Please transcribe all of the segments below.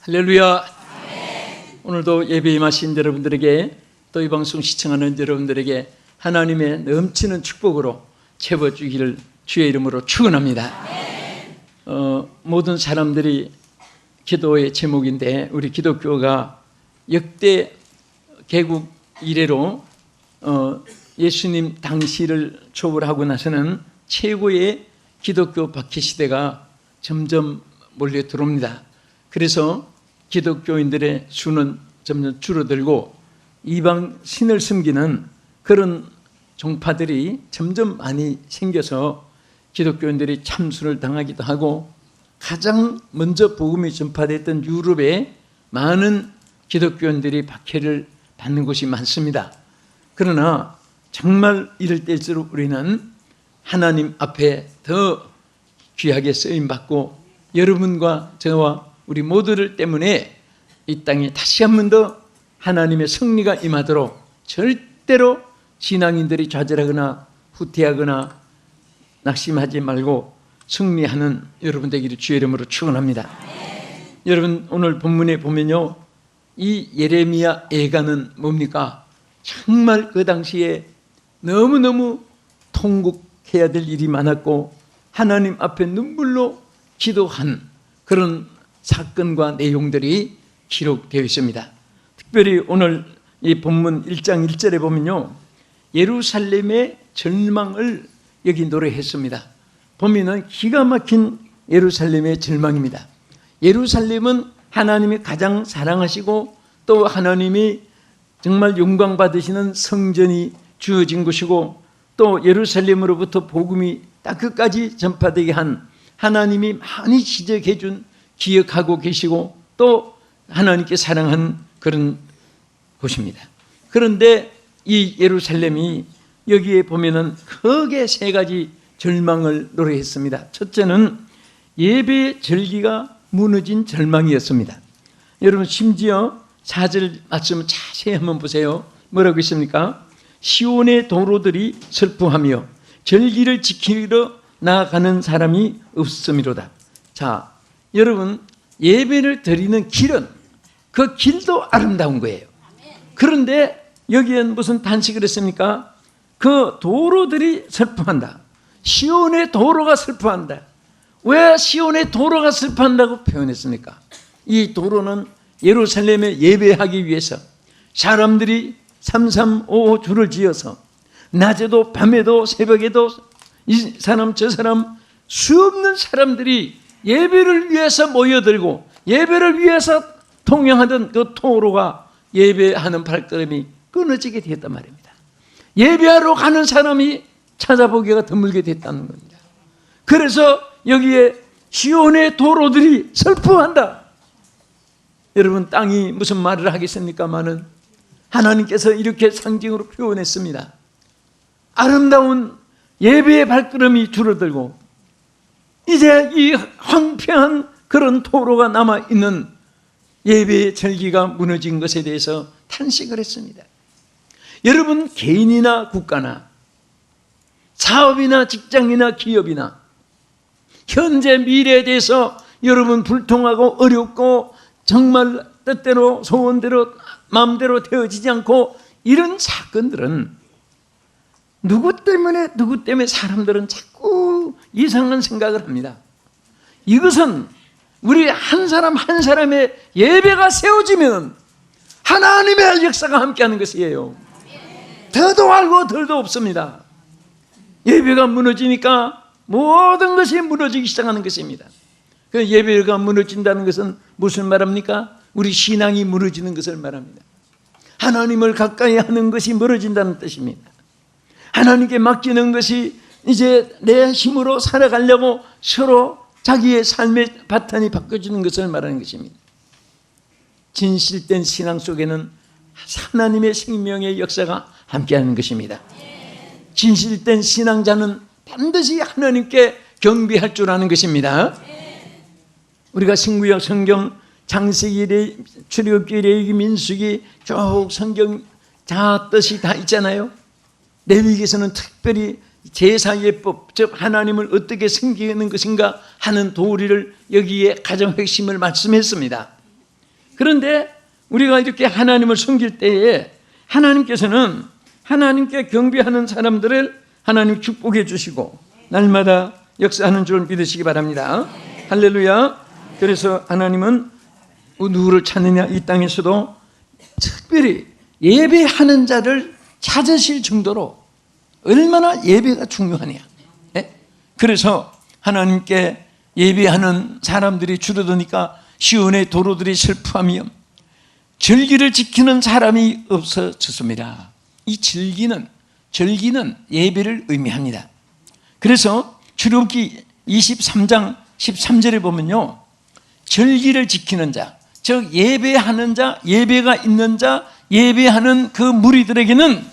할렐루야. 오늘도 예배에 임하신 여러분들에게, 또 이 방송 시청하는 여러분들에게 하나님의 넘치는 축복으로 채워주기를 주의 이름으로 축원합니다. 모든 사람들이 기도의 제목인데, 우리 기독교가 역대 개국 이래로 예수님 당시를 초월하고 나서는 최고의 기독교 박해 시대가 점점 몰려 들어옵니다. 그래서 기독교인들의 수는 점점 줄어들고 이방 신을 섬기는 그런 종파들이 점점 많이 생겨서 기독교인들이 참수를 당하기도 하고, 가장 먼저 복음이 전파됐던 유럽에 많은 기독교인들이 박해를 받는 곳이 많습니다. 그러나 정말 이럴 때일수록 우리는 하나님 앞에 더 귀하게 쓰임받고, 여러분과 저와 우리 모두를 때문에 이 땅에 다시 한 번 더 하나님의 승리가 임하도록 절대로 신앙인들이 좌절하거나 후퇴하거나 낙심하지 말고 승리하는 여러분 되기를 주의 이름으로 축원합니다. 여러분, 오늘 본문에 보면요, 이 예레미야 애가는 뭡니까? 정말 그 당시에 너무너무 통곡해야 될 일이 많았고 하나님 앞에 눈물로 기도한 그런 사건과 내용들이 기록되어 있습니다. 특별히 오늘 이 본문 1장 1절에 보면요, 예루살렘의 절망을 여기 노래했습니다. 보면은 기가 막힌 예루살렘의 절망입니다. 예루살렘은 하나님이 가장 사랑하시고 또 하나님이 정말 영광 받으시는 성전이 주어진 곳이고, 또 예루살렘으로부터 복음이 딱 끝까지 전파되게 한 하나님이 많이 지적해 준, 기억하고 계시고 또 하나님께 사랑한 그런 곳입니다. 그런데 이 예루살렘이 여기에 보면은 크게 세 가지 절망을 노래했습니다. 첫째는 예배의 절기가 무너진 절망이었습니다. 여러분, 심지어 4절 말씀을 자세히 한번 보세요. 뭐라고 있습니까? 시온의 도로들이 슬퍼하며 절기를 지키러 나아가는 사람이 없음이로다. 자, 여러분, 예배를 드리는 길은 그 길도 아름다운 거예요. 그런데 여기엔 무슨 단식을 했습니까? 그 도로들이 슬퍼한다. 시온의 도로가 슬퍼한다. 왜 시온의 도로가 슬퍼한다고 표현했습니까? 이 도로는 예루살렘에 예배하기 위해서 사람들이 335 줄을 지어서 낮에도 밤에도 새벽에도 이 사람 저 사람 수없는 사람들이 예배를 위해서 모여들고 예배를 위해서 통행하던 그 도로가, 예배하는 발걸음이 끊어지게 되었단 말입니다. 예배하러 가는 사람이 찾아보기가 드물게 됐다는 겁니다. 그래서 여기에 시온의 도로들이 슬퍼한다. 여러분, 땅이 무슨 말을 하겠습니까마는 하나님께서 이렇게 상징으로 표현했습니다. 아름다운 예배의 발걸음이 줄어들고 이제 이 황폐한 그런 도로가 남아있는 예배의 절기가 무너진 것에 대해서 탄식을 했습니다. 여러분, 개인이나 국가나 사업이나 직장이나 기업이나 현재 미래에 대해서 여러분 불통하고 어렵고 정말 뜻대로 소원대로 마음대로 되어지지 않고 이런 사건들은 누구 때문에 사람들은 자꾸 이상한 생각을 합니다. 이것은 우리 한 사람 한 사람의 예배가 세워지면 하나님의 역사가 함께하는 것이에요. 더도 알고 덜도 없습니다. 예배가 무너지니까 모든 것이 무너지기 시작하는 것입니다. 그 예배가 무너진다는 것은 무슨 말합니까? 우리 신앙이 무너지는 것을 말합니다. 하나님을 가까이 하는 것이 멀어진다는 뜻입니다. 하나님께 맡기는 것이 이제 내 힘으로 살아가려고 서로 자기의 삶의 바탕이 바꿔주는 것을 말하는 것입니다. 진실된 신앙 속에는 하나님의 생명의 역사가 함께하는 것입니다. 진실된 신앙자는 반드시 하나님께 경배할 줄 아는 것입니다. 우리가 신구약 성경 창세기, 출애굽기, 레위기, 민수기 쭉 성경 다 뜻이 다 있잖아요. 레위기에서는 특별히 제사예법, 즉 하나님을 어떻게 섬기는 것인가 하는 도리를 여기에 가장 핵심을 말씀했습니다. 그런데 우리가 이렇게 하나님을 섬길 때에 하나님께서는 하나님께 경배하는 사람들을 하나님 축복해 주시고 날마다 역사하는 줄 믿으시기 바랍니다. 할렐루야. 그래서 하나님은 누구를 찾느냐, 이 땅에서도 특별히 예배하는 자를 찾으실 정도로 얼마나 예배가 중요하냐. 그래서 하나님께 예배하는 사람들이 줄어드니까 시온의 도로들이 슬퍼하며 절기를 지키는 사람이 없어졌습니다. 이 절기는 예배를 의미합니다. 그래서 출애굽기 23장 13절에 보면요, 절기를 지키는 자, 즉 예배하는 자, 예배가 있는 자, 예배하는 그 무리들에게는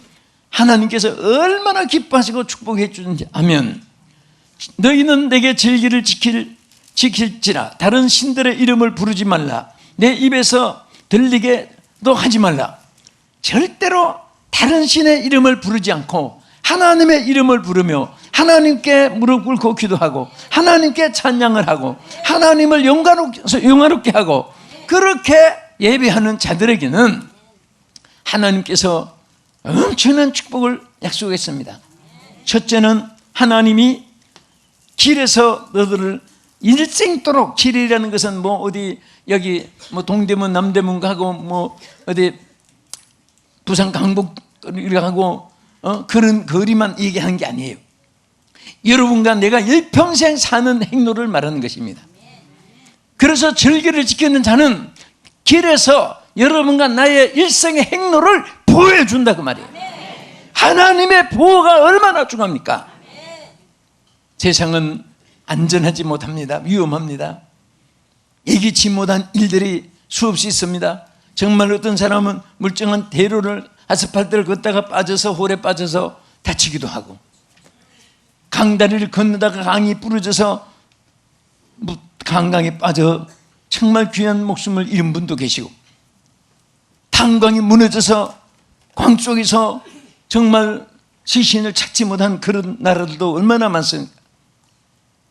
하나님께서 얼마나 기뻐하시고 축복해 주는지 하면, 너희는 내게 절기를 지킬지라 다른 신들의 이름을 부르지 말라, 내 입에서 들리게도 하지 말라. 절대로 다른 신의 이름을 부르지 않고 하나님의 이름을 부르며 하나님께 무릎 꿇고 기도하고 하나님께 찬양을 하고 하나님을 영화롭게 하고, 그렇게 예배하는 자들에게는 하나님께서 엄청난 축복을 약속했습니다. 첫째는 하나님이 길에서 너들을 일생도록, 길이라는 것은 뭐 어디 여기 뭐 동대문 남대문 가고 뭐 어디 부산 강북 가고 그런 거리만 얘기하는 게 아니에요. 여러분과 내가 일평생 사는 행로를 말하는 것입니다. 그래서 절기를 지키는 자는 길에서 여러분과 나의 일생의 행로를 보여준다 그 말이에요. 하나님의 보호가 얼마나 중요합니까? 세상은 안전하지 못합니다. 위험합니다. 예기치 못한 일들이 수없이 있습니다. 정말 어떤 사람은 멀쩡한 대로를, 아스팔트를 걷다가 빠져서 홀에 빠져서 다치기도 하고, 강다리를 건너다가 강이 부러져서 강강에 빠져 정말 귀한 목숨을 잃은 분도 계시고, 탄광이 무너져서 광 속에서 정말 시신을 찾지 못한 그런 나라들도 얼마나 많습니까?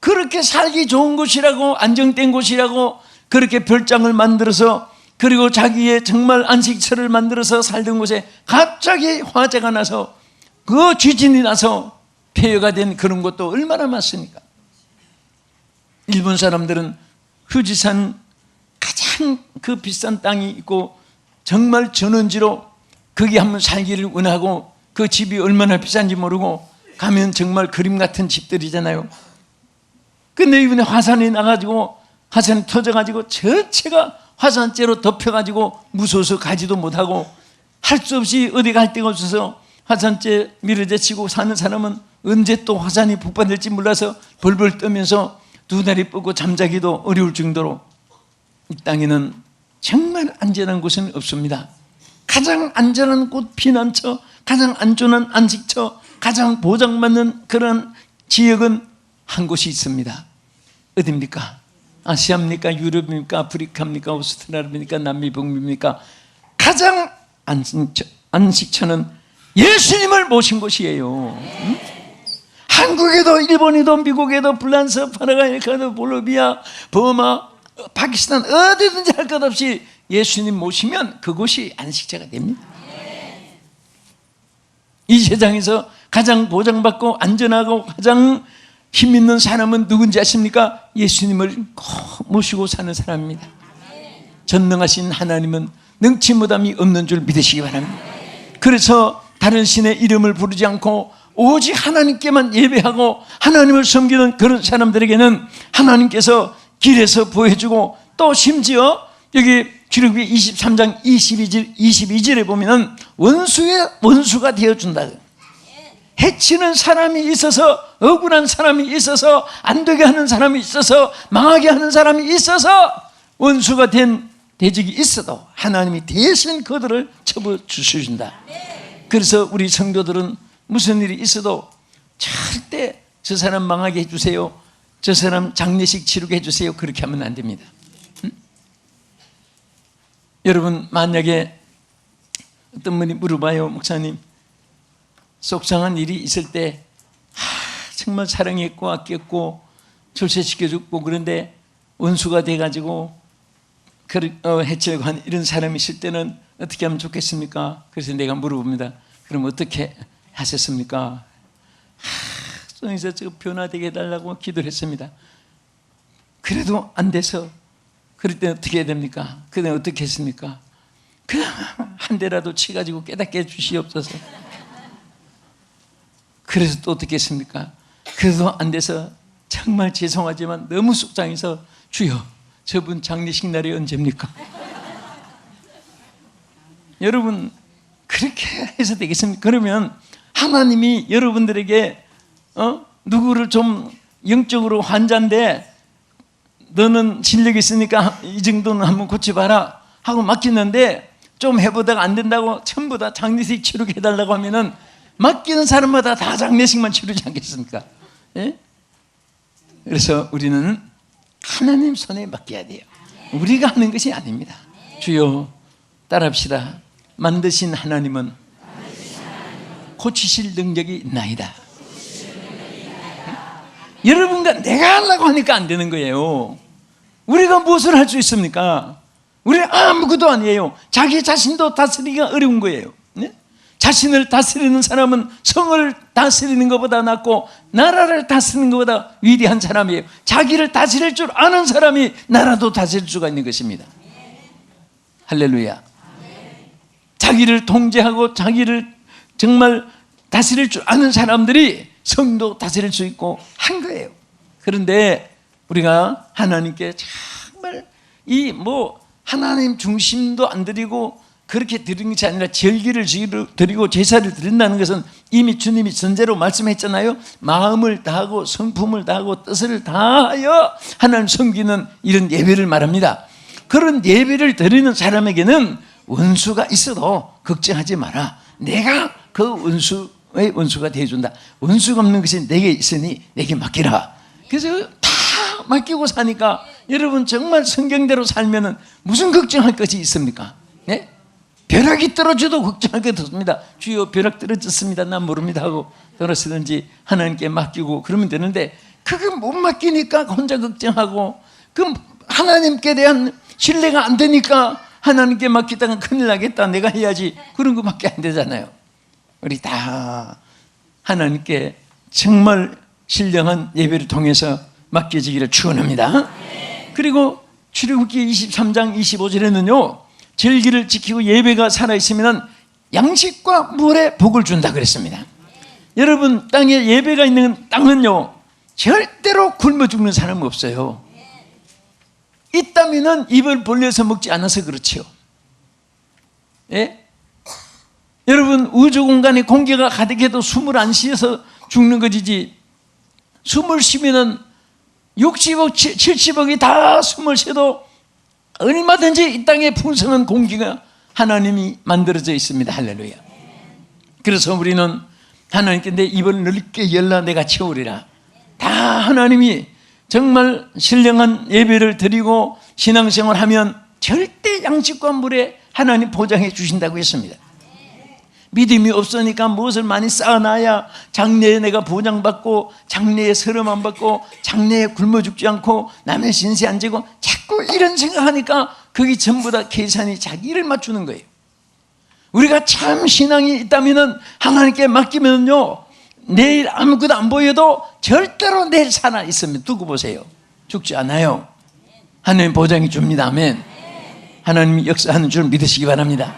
그렇게 살기 좋은 곳이라고, 안정된 곳이라고 그렇게 별장을 만들어서, 그리고 자기의 정말 안식처를 만들어서 살던 곳에 갑자기 화재가 나서, 그 지진이 나서 폐허가 된 그런 곳도 얼마나 많습니까? 일본 사람들은 후지산 가장 그 비싼 땅이 있고 정말 전원지로 거기 한번 살기를 원하고, 그 집이 얼마나 비싼지 모르고 가면 정말 그림 같은 집들이잖아요. 근데 이번에 화산이 나가지고, 화산이 터져가지고 전체가 화산재로 덮여가지고 무서워서 가지도 못하고 할 수 없이 어디 갈 데가 없어서 화산재 밀어제치고 사는 사람은 언제 또 화산이 폭발될지 몰라서 벌벌 떠면서 두 다리 뻗고 잠자기도 어려울 정도로 이 땅에는 정말 안전한 곳은 없습니다. 가장 안전한 곳, 피난처, 가장 안전한 안식처, 가장 보장받는 그런 지역은 한 곳이 있습니다. 어디입니까? 아시아입니까? 유럽입니까? 아프리카입니까? 오스트랄리아입니까? 남미, 북미입니까? 가장 안식처는 예수님을 모신 곳이에요. 응? 한국에도, 일본에도, 미국에도, 프랑스, 파라과이, 볼로비아, 버마, 파키스탄 어디든지 할 것 없이 예수님 모시면 그곳이 안식처가 됩니다. 이 세상에서 가장 보장받고 안전하고 가장 힘 있는 사람은 누군지 아십니까? 예수님을 꼭 모시고 사는 사람입니다. 전능하신 하나님은 능치 못함이 없는 줄 믿으시기 바랍니다. 그래서 다른 신의 이름을 부르지 않고 오직 하나님께만 예배하고 하나님을 섬기는 그런 사람들에게는 하나님께서 길에서 보여주고, 또 심지어 여기 출애굽기 23장 22절에 보면 원수가 되어준다. 해치는 사람이 있어서, 억울한 사람이 있어서, 안 되게 하는 사람이 있어서, 망하게 하는 사람이 있어서, 원수가 된 대적이 있어도 하나님이 대신 그들을 쳐부 주신다. 그래서 우리 성도들은 무슨 일이 있어도 절대 저 사람 망하게 해주세요, 저 사람 장례식 치르게 해주세요, 그렇게 하면 안 됩니다. 여러분, 만약에 어떤 분이 물어봐요, 목사님, 속상한 일이 있을 때 정말 사랑했고 아꼈고 출세시켜줬고 그런데 원수가 돼가지고 해치려고 하는 이런 사람이 있을 때는 어떻게 하면 좋겠습니까? 그래서 내가 물어봅니다. 그럼 어떻게 하셨습니까? 성에서 변화되게 해달라고 기도를 했습니다. 그래도 안 돼서 그럴 때 어떻게 해야 됩니까? 그때 어떻게 했습니까? 그냥 한 대라도 치가지고 깨닫게 해주시옵소서. 그래서 또 어떻게 했습니까? 그래도 안 돼서 정말 죄송하지만 너무 속상해서 주여 저분 장례식 날이 언제입니까? 여러분 그렇게 해서 되겠습니까? 그러면 하나님이 여러분들에게 누구를 좀 영적으로 환자인데 너는 실력이 있으니까 이 정도는 한번 고쳐봐라 하고 맡겼는데 좀 해보다가 안 된다고 전부 다 장례식 치르게 해달라고 하면은 맡기는 사람마다 다 장례식만 치르지 않겠습니까? 예? 그래서 우리는 하나님 손에 맡겨야 돼요. 우리가 하는 것이 아닙니다. 주여 따라합시다. 만드신 하나님은 고치실 능력이 있나이다. 여러분과 내가 하려고 하니까 안 되는 거예요. 우리가 무엇을 할 수 있습니까? 우리 아무것도 아니에요. 자기 자신도 다스리기가 어려운 거예요. 네? 자신을 다스리는 사람은 성을 다스리는 것보다 낫고 나라를 다스리는 것보다 위대한 사람이에요. 자기를 다스릴 줄 아는 사람이 나라도 다스릴 수가 있는 것입니다. 할렐루야. 자기를 통제하고 자기를 정말 다스릴 줄 아는 사람들이 성도 다스릴 수 있고 한 거예요. 그런데 우리가 하나님께 정말 하나님 중심도 안 드리고 그렇게 드리는 것이 아니라 절기를 드리고 제사를 드린다는 것은 이미 주님이 전제로 말씀했잖아요. 마음을 다하고 성품을 다하고 뜻을 다하여 하나님 섬기는 이런 예배를 말합니다. 그런 예배를 드리는 사람에게는 원수가 있어도 걱정하지 마라. 내가 그 원수의 원수가 되어준다. 원수가 없는 것이 내게 있으니 내게 맡기라. 그래서 다 맡기고 사니까 여러분 정말 성경대로 살면은 무슨 걱정할 것이 있습니까? 네? 벼락이 떨어져도 걱정할 게 없습니다. 주여 벼락 떨어졌습니다. 난 모릅니다 하고 떨어지든지 하나님께 맡기고 그러면 되는데 그거 못 맡기니까 혼자 걱정하고 그럼 하나님께 대한 신뢰가 안 되니까 하나님께 맡기다가 큰일 나겠다. 내가 해야지. 그런 것밖에 안 되잖아요. 우리 다 하나님께 정말 신령한 예배를 통해서 맡겨지기를 축원합니다. 그리고 출애굽기 23장 25절에는요 절기를 지키고 예배가 살아있으면 양식과 물에 복을 준다 그랬습니다. 여러분 땅에 예배가 있는 땅은요 절대로 굶어 죽는 사람은 없어요. 있다면 입을 벌려서 먹지 않아서 그렇지요. 예? 여러분 우주 공간에 공기가 가득해도 숨을 안 쉬어서 죽는 것이지 숨을 쉬면은 60억, 70억이 다 숨을 쉬어도 얼마든지 이 땅에 풍성한 공기가 하나님이 만들어져 있습니다. 할렐루야. 그래서 우리는 하나님께 내 입을 넓게 열라 내가 채우리라. 다 하나님이 정말 신령한 예배를 드리고 신앙생활을 하면 절대 양식과 물에 하나님 보장해 주신다고 했습니다. 믿음이 없으니까 무엇을 많이 쌓아놔야 장래에 내가 보장받고 장래에 서름 안 받고 장래에 굶어 죽지 않고 남의 신세 안 지고 자꾸 이런 생각하니까 그게 전부 다 계산이 자기를 맞추는 거예요. 우리가 참 신앙이 있다면 하나님께 맡기면요 내일 아무것도 안 보여도 절대로 내일 살아 있으면 두고 보세요. 죽지 않아요. 하나님 보장해 줍니다. 아멘. 하나님이 역사하는 줄 믿으시기 바랍니다.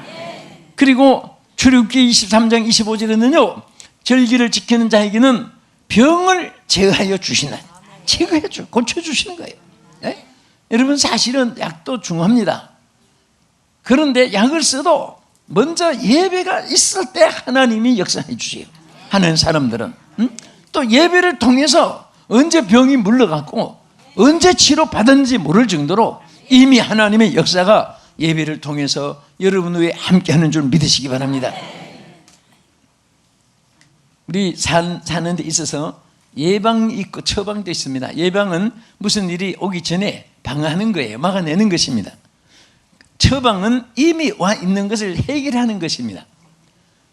그리고 출애굽기 23장 25절에는요 절기를 지키는 자에게는 병을 제거하여 주시나 제거해 줘 고쳐주시는 거예요. 네? 여러분 사실은 약도 중요합니다. 그런데 약을 써도 먼저 예배가 있을 때 하나님이 역사해 주세요. 하는 사람들은 또 예배를 통해서 언제 병이 물러갔고 언제 치료받았는지 모를 정도로 이미 하나님의 역사가 예배를 통해서 여러분 위에 함께하는 줄 믿으시기 바랍니다. 우리 사는 데 있어서 예방이 있고 처방도 있습니다. 예방은 무슨 일이 오기 전에 방어하는 거예요. 막아내는 것입니다. 처방은 이미 와 있는 것을 해결하는 것입니다.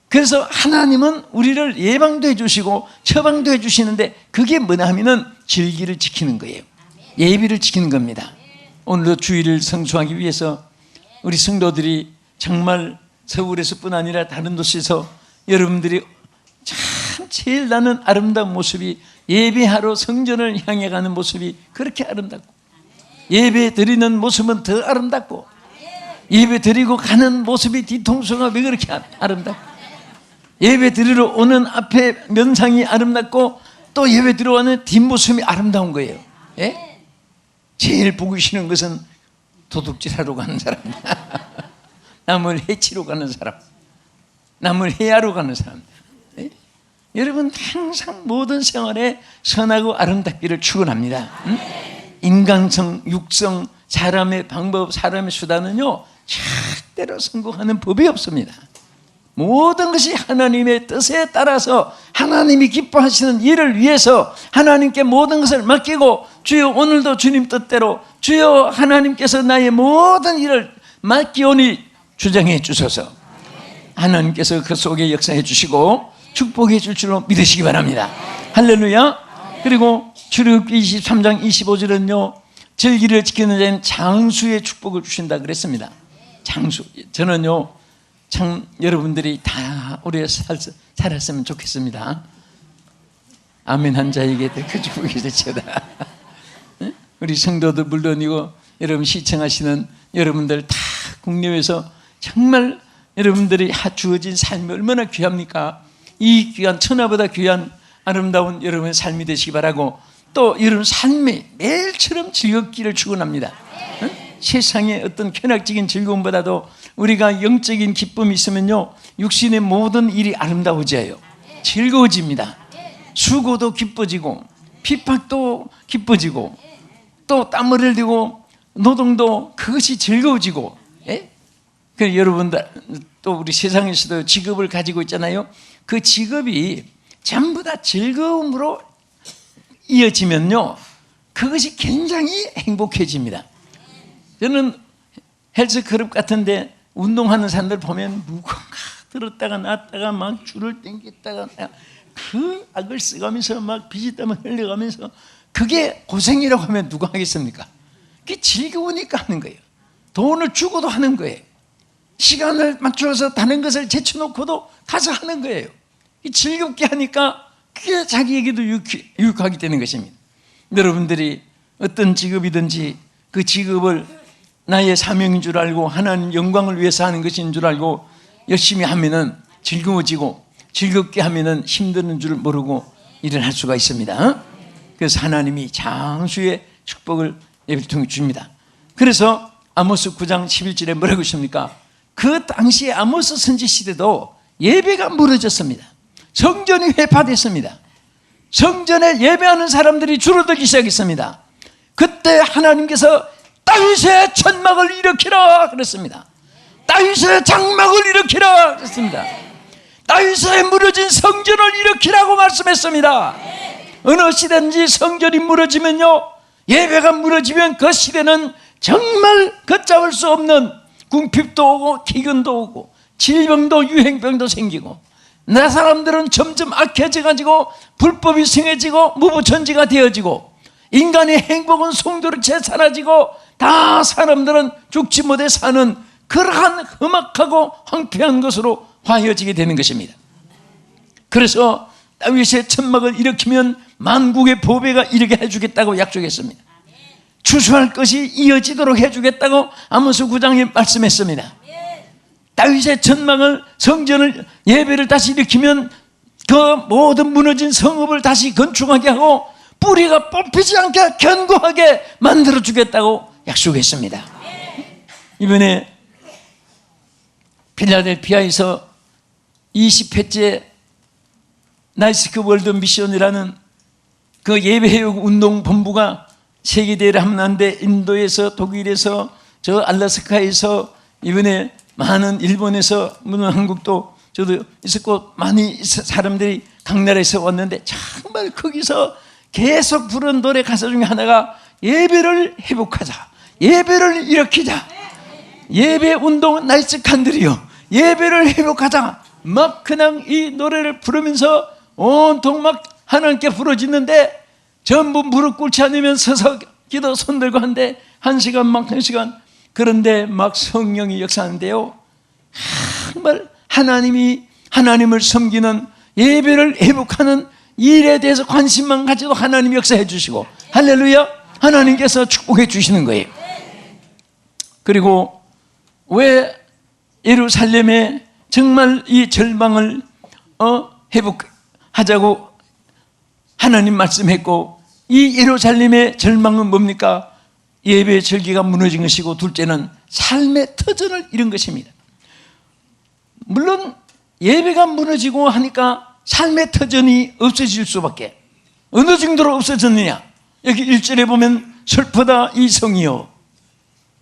그래서 하나님은 우리를 예방도 해주시고 처방도 해주시는데 그게 뭐냐 하면은 절기를 지키는 거예요. 예비를 지키는 겁니다. 오늘도 주일을 성수하기 위해서 우리 성도들이 정말 서울에서뿐 아니라 다른 도시에서 여러분들이 참 제일 나는 아름다운 모습이 예배하러 성전을 향해 가는 모습이 그렇게 아름답고, 예배 드리는 모습은 더 아름답고, 예배 드리고 가는 모습이 뒤통수가 왜 그렇게 아름답고, 예배 드리러 오는 앞에 면상이 아름답고 또 예배 들어오는 뒷모습이 아름다운 거예요. 예? 제일 보기 싫은 것은 도둑질하러 가는 사람, 남을 해치러 가는 사람, 남을 해하러 가는 사람. 예? 여러분 항상 모든 생활에 선하고 아름답기를 축원합니다. 응? 인간성, 육성, 사람의 방법, 사람의 수단은요 절대로 성공하는 법이 없습니다. 모든 것이 하나님의 뜻에 따라서 하나님이 기뻐하시는 일을 위해서 하나님께 모든 것을 맡기고, 주여 오늘도 주님 뜻대로 주여 하나님께서 나의 모든 일을 맡기오니 주장해 주소서. 하나님께서 그 속에 역사해 주시고 축복해 줄 줄로 믿으시기 바랍니다. 할렐루야. 그리고 출애굽기 23장 25절은요 절기를 지키는 자는 장수의 축복을 주신다 그랬습니다. 장수. 저는요 참 여러분들이 다 오래 살았으면 좋겠습니다. 아멘 한 자에게 그 축복이 되치다. 우리 성도들 물론이고 여러분 시청하시는 여러분들 다 국내에서 정말 여러분들이 주어진 삶이 얼마나 귀합니까? 이 귀한 천하보다 귀한 아름다운 여러분의 삶이 되시기 바라고, 또 여러분 삶이 매일처럼 즐겁기를 축원합니다. 세상의 어떤 쾌락적인 즐거움보다도 우리가 영적인 기쁨이 있으면요 육신의 모든 일이 아름다워져요. 즐거워집니다. 수고도 기뻐지고 핍박도 기뻐지고 또 땀 흘리고 노동도 그것이 즐거워지고. 예? 그 여러분들 또 우리 세상에서도 직업을 가지고 있잖아요. 그 직업이 전부 다 즐거움으로 이어지면요 그것이 굉장히 행복해집니다. 저는 헬스클럽 같은데 운동하는 사람들 보면 누군가 들었다가 놨다가 막 줄을 당겼다가 그 악을 쓰가면서 막 비지땀을 흘려가면서, 그게 고생이라고 하면 누가 하겠습니까? 그게 즐거우니까 하는 거예요. 돈을 주고도 하는 거예요. 시간을 맞추어서 다른 것을 제쳐놓고도 가서 하는 거예요. 즐겁게 하니까 그게 자기에게도 유익하게 되는 것입니다. 여러분들이 어떤 직업이든지 그 직업을 나의 사명인 줄 알고 하나님 영광을 위해서 하는 것인 줄 알고 열심히 하면은 즐거워지고, 즐겁게 하면은 힘드는 줄 모르고 일을 할 수가 있습니다. 그래서 하나님이 장수의 축복을 예배를 통해 줍니다. 그래서 아모스 9장 11절에 뭐라고 있습니까? 그 당시에 아모스 선지 시대도 예배가 무너졌습니다. 성전이 회파됐습니다. 성전에 예배하는 사람들이 줄어들기 시작했습니다. 그때 하나님께서 다윗의 천막을 일으키라 그랬습니다. 다윗의 장막을 일으키라 그랬습니다. 다윗의 무너진 성전을 일으키라고 말씀했습니다. 어느 시대든지 성전이 무너지면요 예배가 무너지면 그 시대는 정말 걷잡을 수 없는 궁핍도 오고 기근도 오고 질병도 유행병도 생기고, 나 사람들은 점점 악해져 가지고 불법이 성해지고 무부천지가 되어지고, 인간의 행복은 송두리째 사라지고 다 사람들은 죽지 못해 사는 그러한 험악하고 황폐한 것으로 화해지게 되는 것입니다. 그래서 다윗의 천막을 일으키면 만국의 보배가 이르게 해주겠다고 약속했습니다. 추수할 것이 이어지도록 해주겠다고 아모스 9장에 말씀했습니다. 다윗의 천막을, 성전을, 예배를 다시 일으키면 그 모든 무너진 성읍을 다시 건축하게 하고 뿌리가 뽑히지 않게 견고하게 만들어주겠다고 약속했습니다. 이번에 필라델피아에서 20회째 나이스크 월드 미션이라는 그 예배해육 운동 본부가 세계대회를 하는데, 인도에서, 독일에서, 저 알래스카에서, 이번에 많은 일본에서, 물론 한국도 저도 있었고 많이 사람들이 각 나라에서 왔는데, 정말 거기서 계속 부른 노래 가사 중에 하나가 예배를 회복하자, 예배를 일으키자, 예배 운동 나이스 칸들이요, 예배를 회복하자, 막 그냥 이 노래를 부르면서 온통 막 하나님께 부르짖는데 전부 무릎 꿇지 않으면 서서 기도 손들고 한데 1시간 막 1시간. 그런데 막 성령이 역사하는데요, 정말 하나님을 섬기는 예배를 회복하는 일에 대해서 관심만 가지도 하나님이 역사해 주시고, 할렐루야, 하나님께서 축복해 주시는 거예요. 그리고 왜 예루살렘에 정말 이 절망을 회복하자고 하나님 말씀했고, 이 예루살렘의 절망은 뭡니까? 예배의 절기가 무너진 것이고, 둘째는 삶의 터전을 잃은 것입니다. 물론 예배가 무너지고 하니까 삶의 터전이 없어질 수밖에. 어느 정도로 없어졌느냐? 여기 1절에 보면 슬프다 이 성이요,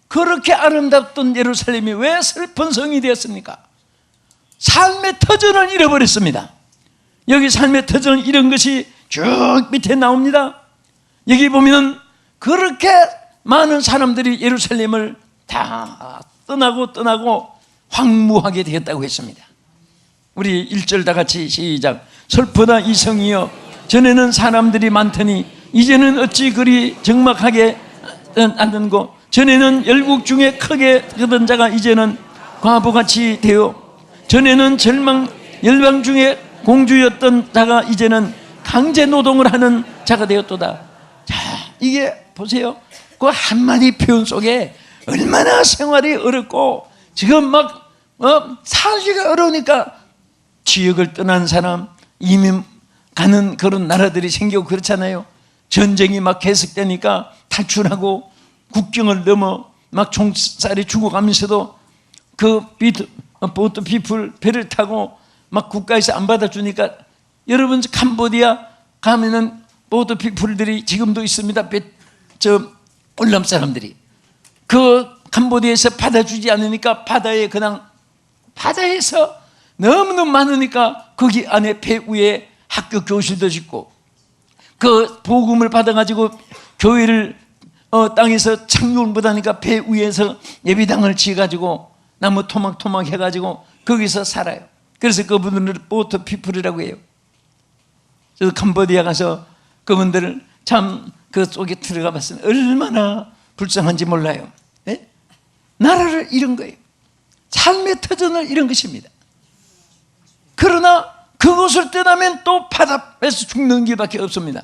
그렇게 아름답던 예루살렘이 왜 슬픈 성이 되었습니까? 삶의 터전을 잃어버렸습니다. 여기 삶의 터전을 잃은 것이 쭉 밑에 나옵니다. 여기 보면 그렇게 많은 사람들이 예루살렘을 다 떠나고 황무하게 되었다고 했습니다. 우리 1절 다 같이 시작. 슬프다 이 성이여, 전에는 사람들이 많더니 이제는 어찌 그리 적막하게 앉는고, 전에는 열국 중에 크게 크던 자가 이제는 과부같이 되어, 전에는 열방 중에 공주였던 자가 이제는 강제 노동을 하는 자가 되었도다. 자, 이게 보세요. 그 한마디 표현 속에 얼마나 생활이 어렵고, 지금 막 살기가 어려우니까 지역을 떠난 사람, 이민 가는 그런 나라들이 생기고 그렇잖아요. 전쟁이 막 계속되니까 탈출하고 국경을 넘어 막 총살이 죽어가면서도 그 보트 피플 배를 타고 막 국가에서 안 받아주니까, 여러분 캄보디아 가면은 보트 피플들이 지금도 있습니다. 월남 사람들이 그 캄보디아에서 받아주지 않으니까 바다에서 너무너무 많으니까 거기 안에 배 위에 학교 교실도 짓고, 그 복음을 받아가지고 교회를 땅에서 착륙을 못하니까 배 위에서 예배당을 지어가지고 나무 토막 해가지고 거기서 살아요. 그래서 그분들을 보트 피플이라고 해요. 저도 캄보디아 가서 그분들을 참 그 속에 들어가 봤으면 얼마나 불쌍한지 몰라요. 네? 나라를 잃은 거예요. 삶의 터전을 잃은 것입니다. 그러나 그것을 떠나면 또 바다에서 죽는 길밖에 없습니다.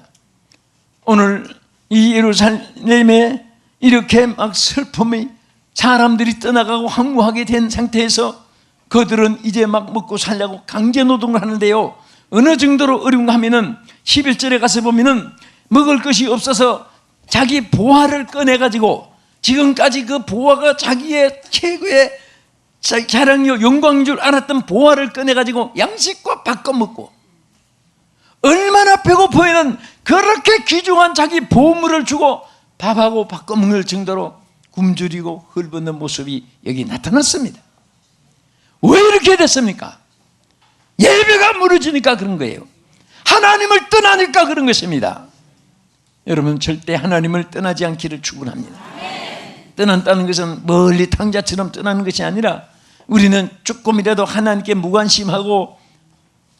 오늘 이 예루살렘에 이렇게 막 슬픔이, 사람들이 떠나가고 황무하게 된 상태에서 그들은 이제 막 먹고 살려고 강제 노동을 하는데요, 어느 정도로 어려운가 하면은 11절에 가서 보면은 먹을 것이 없어서 자기 보화를 꺼내가지고, 지금까지 그 보화가 자기의 최고의 자랑이요 영광인 줄 알았던 보화를 꺼내가지고 양식과 바꿔 먹고, 얼마나 배고프면 그렇게 귀중한 자기 보물을 주고 밥하고 바꿔 먹을 정도로 굶주리고 헐벗는 모습이 여기 나타났습니다. 왜 이렇게 됐습니까? 예배가 무너지니까 그런 거예요. 하나님을 떠나니까 그런 것입니다. 여러분, 절대 하나님을 떠나지 않기를 축원합니다. 떠난다는 것은 멀리 탕자처럼 떠나는 것이 아니라, 우리는 조금이라도 하나님께 무관심하고,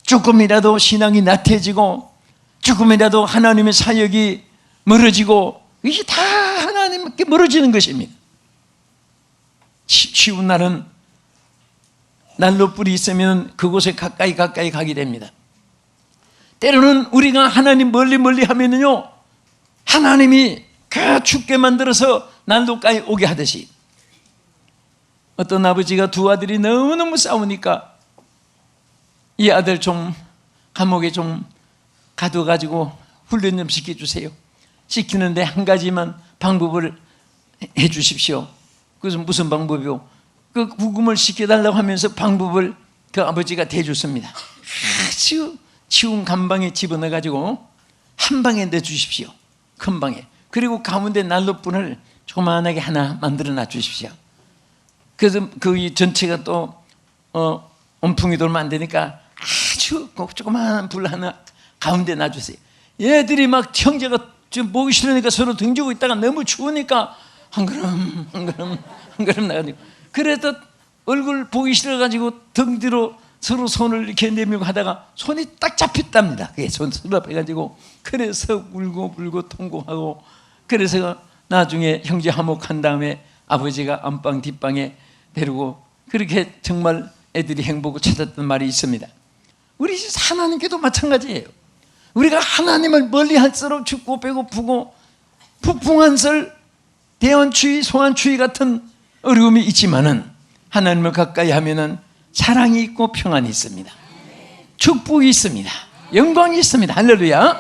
조금이라도 신앙이 나태해지고, 조금이라도 하나님의 사역이 멀어지고, 이게 다 하나님께 멀어지는 것입니다. 쉬운 날은 난로불이 있으면 그곳에 가까이 가게 됩니다. 때로는 우리가 하나님 멀리 하면은요, 하나님이 그 춥게 만들어서 난로가에 오게 하듯이, 어떤 아버지가 두 아들이 너무너무 싸우니까 이 아들 좀 감옥에 좀 가둬가지고 훈련 좀 시켜주세요. 시키는데 한 가지만 방법을 해 주십시오. 그것은 무슨 방법이요? 그 구금을 시켜달라고 하면서 방법을 그 아버지가 대줬습니다. 아주 치운 간방에 집어넣어가지고 한 방에 넣어주십시오. 큰 방에. 그리고 가운데 난로분을 조그만하게 하나 만들어 놔주십시오. 그래서 그 전체가 또 온풍이 돌면 안 되니까 아주 조그마한 불 하나 가운데 놔주세요. 얘들이 막 형제가 지금 보기 싫으니까 서로 등지고 있다가 너무 추우니까 한 걸음 나가니까, 그래도 얼굴 보기 싫어가지고 등 뒤로 서로 손을 이렇게 내밀고 하다가 손이 딱 잡혔답니다. 그게 손 앞에 가지고, 그래서 울고 통곡하고, 그래서 나중에 형제 화목한 다음에 아버지가 안방 뒷방에 데리고 그렇게 정말 애들이 행복을 찾았던 말이 있습니다. 우리 하나님께도 마찬가지예요. 우리가 하나님을 멀리할수록 춥고 배고프고 북풍한설, 대원추위, 소환추위 같은 어려움이 있지만은 하나님을 가까이 하면은 사랑이 있고 평안이 있습니다. 축복이 있습니다. 영광이 있습니다. 할렐루야.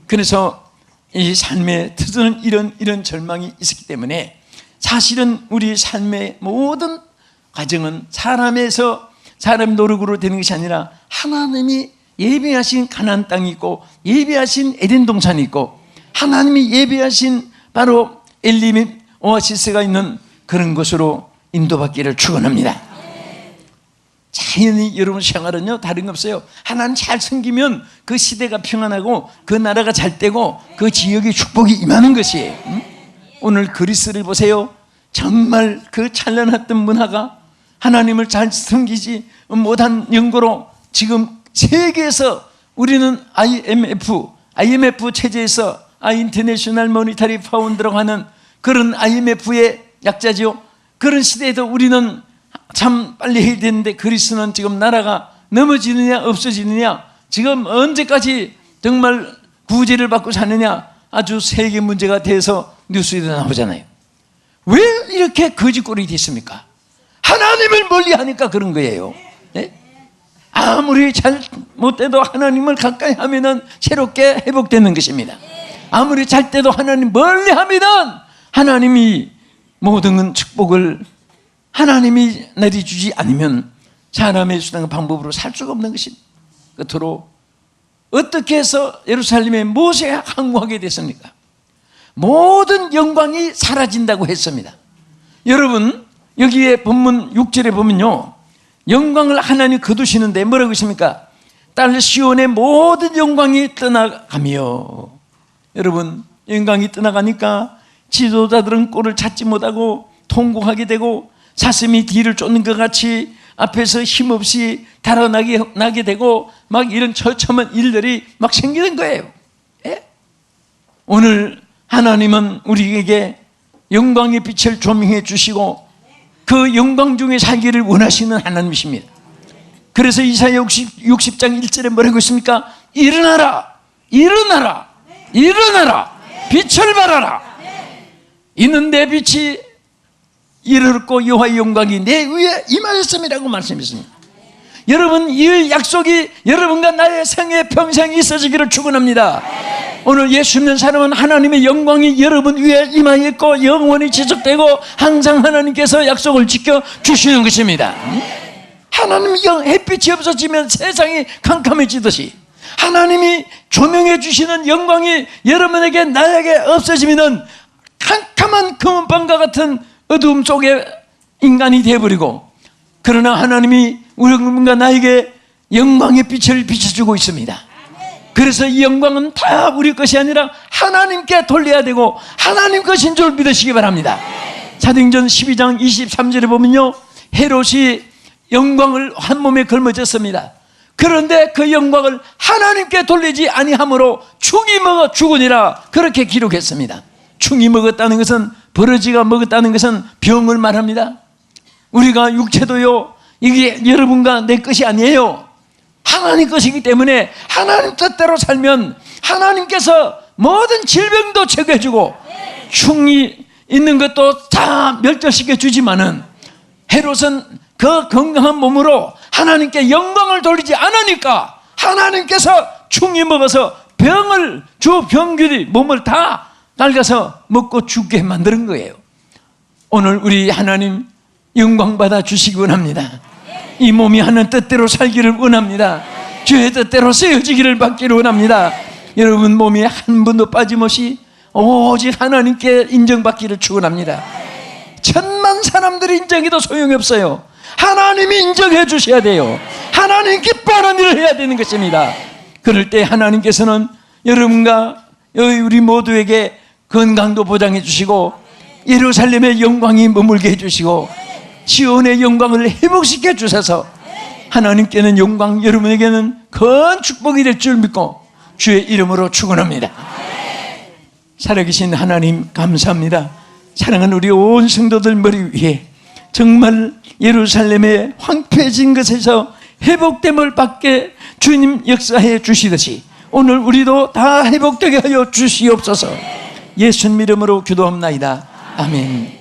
그래서 이 삶의 터전은 이런 절망이 있었기 때문에 사실은 우리 삶의 모든 과정은 사람 노력으로 되는 것이 아니라 하나님이 예비하신 가나안 땅이 있고 예비하신 에덴 동산이 있고 하나님이 예비하신 바로 엘림 오아시스가 있는 그런 곳으로 인도받기를 축원합니다. 자연히 여러분 생활은요 다른 거 없어요. 하나님 잘 섬기면 그 시대가 평안하고 그 나라가 잘 되고 그 지역에 축복이 임하는 것이에요. 오늘 그리스를 보세요. 정말 그 찬란했던 문화가 하나님을 잘 섬기지 못한 연고로 지금 세계에서 우리는 IMF 체제에서 인터내셔널 모니터리 파운드라고 하는 그런 IMF의 약자죠. 그런 시대에도 우리는 참 빨리 해야 되는데 그리스는 지금 나라가 넘어지느냐 없어지느냐 지금 언제까지 정말 구제를 받고 사느냐 아주 세계 문제가 돼서 뉴스에도 나오잖아요. 왜 이렇게 거지꼴이 됐습니까? 하나님을 멀리하니까 그런 거예요. 네? 아무리 잘못돼도 하나님을 가까이 하면은 새롭게 회복되는 것입니다. 아무리 잘 때도 하나님 멀리하면은 하나님이 모든 축복을 하나님이 내려주지 않으면 사람의 수단과 방법으로 살 수가 없는 것입니다. 끝으로 어떻게 해서 예루살렘에 모세가 항구하게 됐습니까? 모든 영광이 사라진다고 했습니다. 여러분 여기에 본문 6절에 보면요 영광을 하나님 거두시는데 뭐라고 했습니까? 딸 시온의 모든 영광이 떠나가며 여러분 영광이 떠나가니까 지도자들은 꼴을 찾지 못하고 통곡하게 되고 사슴이 뒤를 쫓는 것 같이 앞에서 힘없이 달아나게 되고 막 이런 처참한 일들이 막 생기는 거예요. 예? 오늘 하나님은 우리에게 영광의 빛을 조명해 주시고 그 영광 중에 살기를 원하시는 하나님이십니다. 그래서 이사야 60장 1절에 뭐라고 했습니까? 일어나라 일어나라 일어나라 빛을 발하라 이는 내 빛이 이르렀고 여호와의 영광이 내 위에 임하였음이라고 말씀했습니다. 여러분 이 약속이 여러분과 나의 생에 평생 있어지기를 축원합니다. 오늘 예수 믿는 사람은 하나님의 영광이 여러분 위에 임하였고 영원히 지속되고 항상 하나님께서 약속을 지켜주시는 것입니다. 하나님의 햇빛이 없어지면 세상이 캄캄해지듯이 하나님이 조명해 주시는 영광이 여러분에게 나에게 없어지면 캄캄한 금은방과 같은 어두움 속에 인간이 되어버리고 그러나 하나님이 우리가 나에게 영광의 빛을 비춰주고 있습니다. 그래서 이 영광은 다 우리 것이 아니라 하나님께 돌려야 되고 하나님 것인 줄 믿으시기 바랍니다. 사도행전 12장 23절에 보면요 헤롯이 영광을 한 몸에 걸머졌습니다. 그런데 그 영광을 하나님께 돌리지 아니하므로 충이 먹어 죽으니라 그렇게 기록했습니다. 충이 먹었다는 것은 버러지가 먹었다는 것은 병을 말합니다. 우리가 육체도요 이게 여러분과 내 것이 아니에요. 하나님 것이기 때문에 하나님 뜻대로 살면 하나님께서 모든 질병도 제거해주고 충이 있는 것도 다 멸절시켜 주지만은 헤롯은 그 건강한 몸으로 하나님께 영광을 돌리지 않으니까 하나님께서 충이 먹어서 병균이 몸을 다 낡아서 먹고 죽게 만드는 거예요. 오늘 우리 하나님 영광 받아 주시기 원합니다. 이 몸이 하는 뜻대로 살기를 원합니다. 주의 뜻대로 쓰여지기를 받기를 원합니다. 여러분 몸이 한 번도 빠짐없이 오직 하나님께 인정받기를 축원합니다. 천만 사람들이 인정해도 소용이 없어요. 하나님이 인정해 주셔야 돼요. 하나님 기뻐하는 일을 해야 되는 것입니다. 그럴 때 하나님께서는 여러분과 우리 모두에게 건강도 보장해 주시고 예루살렘의 영광이 머물게 해주시고 시온의 영광을 회복시켜 주셔서 하나님께는 영광, 여러분에게는 큰 축복이 될 줄 믿고 주의 이름으로 축원합니다. 살아계신 하나님 감사합니다. 사랑하는 우리 온 성도들 머리 위에 정말 예루살렘의 황폐해진 것에서 회복됨을 받게 주님 역사해 주시듯이 오늘 우리도 다 회복되게 하여 주시옵소서. 예수님 이름으로 기도합나이다. 아멘.